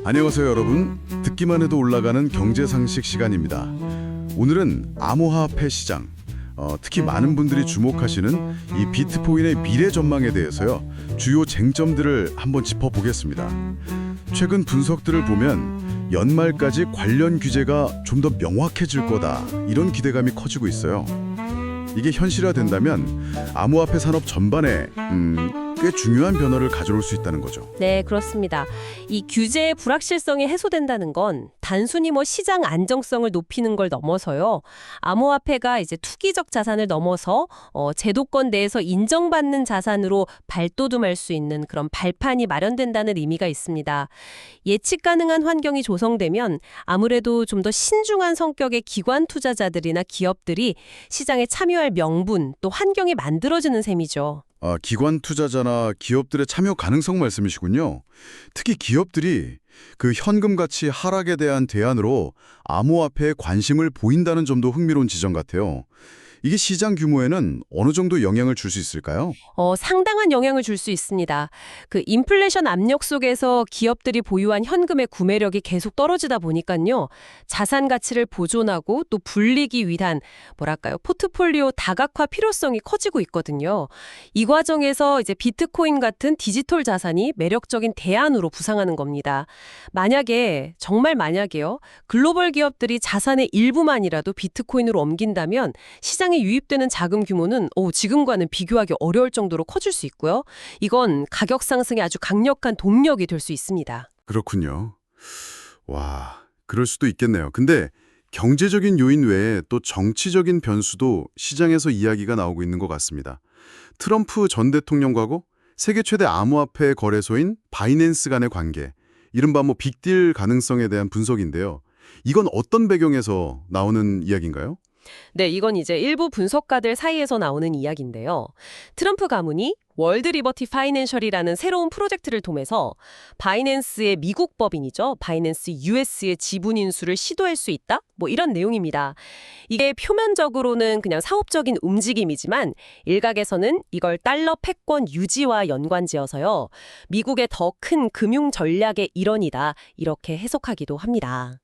안녕하세요 여러분. 듣기만 해도 올라가는 경제상식 시간입니다. 오늘은 암호화폐 시장, 특히 많은 분들이 주목하시는 이 비트코인의 미래 전망에 대해서요. 주요 쟁점들을 한번 짚어보겠습니다. 최근 분석들을 보면 연말까지 관련 규제가 좀 더 명확해질 거다, 이런 기대감이 커지고 있어요. 이게 현실화된다면 암호화폐 산업 전반에 꽤 중요한 변화를 가져올 수 있다는 거죠. 네, 그렇습니다. 이 규제의 불확실성이 해소된다는 건 단순히 시장 안정성을 높이는 걸 넘어서요. 암호화폐가 이제 투기적 자산을 넘어서 제도권 내에서 인정받는 자산으로 발돋움할 수 있는 그런 발판이 마련된다는 의미가 있습니다. 예측 가능한 환경이 조성되면 아무래도 좀 더 신중한 성격의 기관 투자자들이나 기업들이 시장에 참여할 명분 또 환경이 만들어지는 셈이죠. 기관 투자자나 기업들의 참여 가능성 말씀이시군요. 특히 기업들이 그 현금 가치 하락에 대한 대안으로 암호화폐에 관심을 보인다는 점도 흥미로운 지점 같아요. 이게 시장 규모에는 어느 정도 영향을 줄 수 있을까요? 상당한 영향을 줄 수 있습니다. 그 인플레이션 압력 속에서 기업들이 보유한 현금의 구매력이 계속 떨어지다 보니까요. 자산 가치를 보존하고 또 불리기 위한 포트폴리오 다각화 필요성이 커지고 있거든요. 이 과정에서 이제 비트코인 같은 디지털 자산이 매력적인 대안으로 부상하는 겁니다. 정말 만약에요. 글로벌 기업들이 자산의 일부만이라도 비트코인으로 옮긴다면 시장에 유입되는 자금 규모는 지금과는 비교하기 어려울 정도로 커질 수 있고요. 이건 가격 상승에 아주 강력한 동력이 될 수 있습니다. 그렇군요. 와, 그럴 수도 있겠네요. 근데 경제적인 요인 외에 또 정치적인 변수도 시장에서 이야기가 나오고 있는 것 같습니다. 트럼프 전 대통령과고 세계 최대 암호화폐 거래소인 바이낸스 간의 관계, 이른바 빅딜 가능성에 대한 분석인데요. 이건 어떤 배경에서 나오는 이야기인가요? 네, 이건 이제 일부 분석가들 사이에서 나오는 이야기인데요. 트럼프 가문이 월드 리버티 파이낸셜이라는 새로운 프로젝트를 통해서 바이낸스의 미국 법인이죠. 바이낸스 US의 지분 인수를 시도할 수 있다? 이런 내용입니다. 이게 표면적으로는 그냥 사업적인 움직임이지만 일각에서는 이걸 달러 패권 유지와 연관지어서요. 미국의 더 큰 금융 전략의 일원이다. 이렇게 해석하기도 합니다.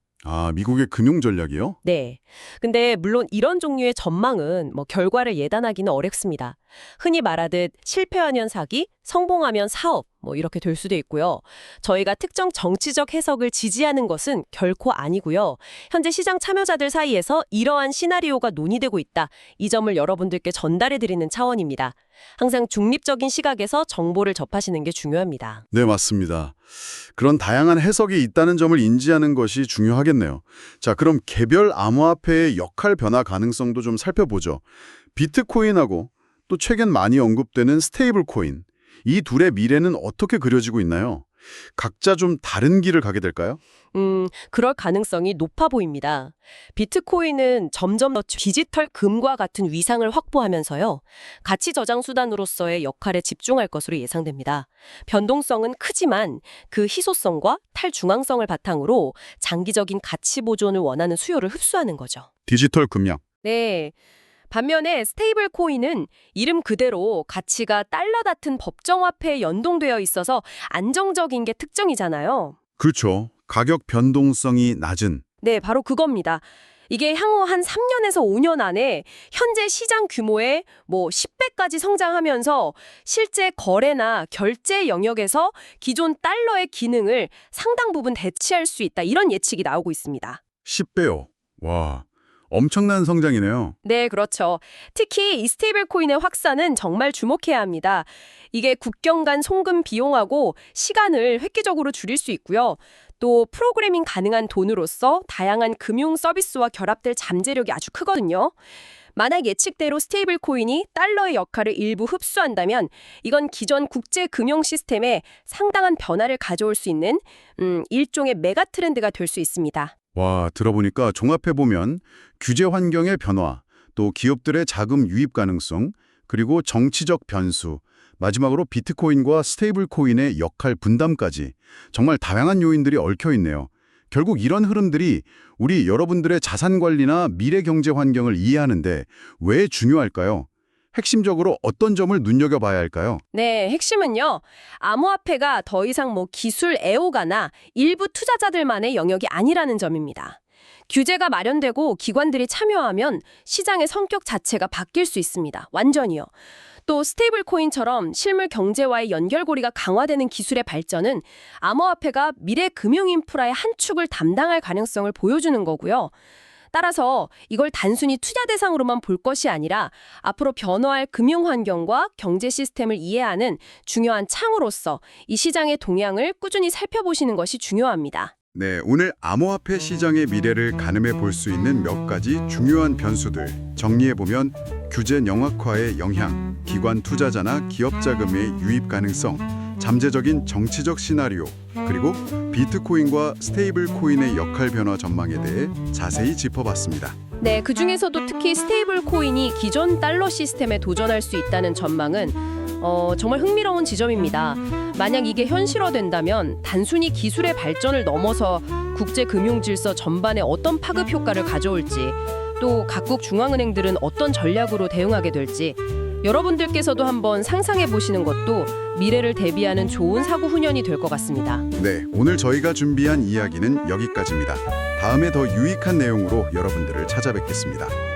미국의 금융 전략이요? 네. 근데 물론 이런 종류의 전망은 결과를 예단하기는 어렵습니다. 흔히 말하듯 실패하면 사기, 성공하면 사업, 이렇게 될 수도 있고요. 저희가 특정 정치적 해석을 지지하는 것은 결코 아니고요. 현재 시장 참여자들 사이에서 이러한 시나리오가 논의되고 있다. 이 점을 여러분들께 전달해드리는 차원입니다. 항상 중립적인 시각에서 정보를 접하시는 게 중요합니다. 네, 맞습니다. 그런 다양한 해석이 있다는 점을 인지하는 것이 중요하겠네요. 자, 그럼 개별 암호화폐의 역할 변화 가능성도 좀 살펴보죠. 비트코인하고 또 최근 많이 언급되는 스테이블 코인, 이 둘의 미래는 어떻게 그려지고 있나요? 각자 좀 다른 길을 가게 될까요? 그럴 가능성이 높아 보입니다. 비트코인은 점점 더 디지털 금과 같은 위상을 확보하면서요. 가치 저장 수단으로서의 역할에 집중할 것으로 예상됩니다. 변동성은 크지만 그 희소성과 탈중앙성을 바탕으로 장기적인 가치 보존을 원하는 수요를 흡수하는 거죠. 디지털 금융. 네. 반면에 스테이블 코인은 이름 그대로 가치가 달러 같은 법정화폐에 연동되어 있어서 안정적인 게 특징이잖아요. 그렇죠. 가격 변동성이 낮은. 네, 바로 그겁니다. 이게 향후 한 3년에서 5년 안에 현재 시장 규모의 10배까지 성장하면서 실제 거래나 결제 영역에서 기존 달러의 기능을 상당 부분 대체할 수 있다. 이런 예측이 나오고 있습니다. 10배요. 와, 엄청난 성장이네요. 네, 그렇죠. 특히 이 스테이블 코인의 확산은 정말 주목해야 합니다. 이게 국경 간 송금 비용하고 시간을 획기적으로 줄일 수 있고요. 또 프로그래밍 가능한 돈으로서 다양한 금융 서비스와 결합될 잠재력이 아주 크거든요. 만약 예측대로 스테이블 코인이 달러의 역할을 일부 흡수한다면 이건 기존 국제 금융 시스템에 상당한 변화를 가져올 수 있는 일종의 메가 트렌드가 될 수 있습니다. 와, 들어보니까 종합해보면 규제 환경의 변화, 또 기업들의 자금 유입 가능성, 그리고 정치적 변수, 마지막으로 비트코인과 스테이블 코인의 역할 분담까지 정말 다양한 요인들이 얽혀 있네요. 결국 이런 흐름들이 우리 여러분들의 자산 관리나 미래 경제 환경을 이해하는데 왜 중요할까요? 핵심적으로 어떤 점을 눈여겨봐야 할까요? 네, 핵심은요. 암호화폐가 더 이상 기술 애호가나 일부 투자자들만의 영역이 아니라는 점입니다. 규제가 마련되고 기관들이 참여하면 시장의 성격 자체가 바뀔 수 있습니다. 완전히요. 또 스테이블 코인처럼 실물 경제와의 연결고리가 강화되는 기술의 발전은 암호화폐가 미래 금융 인프라의 한 축을 담당할 가능성을 보여주는 거고요. 따라서 이걸 단순히 투자 대상으로만 볼 것이 아니라 앞으로 변화할 금융 환경과 경제 시스템을 이해하는 중요한 창으로서 이 시장의 동향을 꾸준히 살펴보시는 것이 중요합니다. 네, 오늘 암호화폐 시장의 미래를 가늠해 볼 수 있는 몇 가지 중요한 변수들 정리해보면 규제 영악화의 영향, 기관 투자자나 기업 자금의 유입 가능성, 잠재적인 정치적 시나리오, 그리고 비트코인과 스테이블 코인의 역할 변화 전망에 대해 자세히 짚어봤습니다. 네, 그중에서도 특히 스테이블 코인이 기존 달러 시스템에 도전할 수 있다는 전망은 정말 흥미로운 지점입니다. 만약 이게 현실화된다면 단순히 기술의 발전을 넘어서 국제 금융 질서 전반에 어떤 파급 효과를 가져올지, 또 각국 중앙은행들은 어떤 전략으로 대응하게 될지 여러분들께서도 한번 상상해 보시는 것도 미래를 대비하는 좋은 사고 훈련이 될 것 같습니다. 네, 오늘 저희가 준비한 이야기는 여기까지입니다. 다음에 더 유익한 내용으로 여러분들을 찾아뵙겠습니다.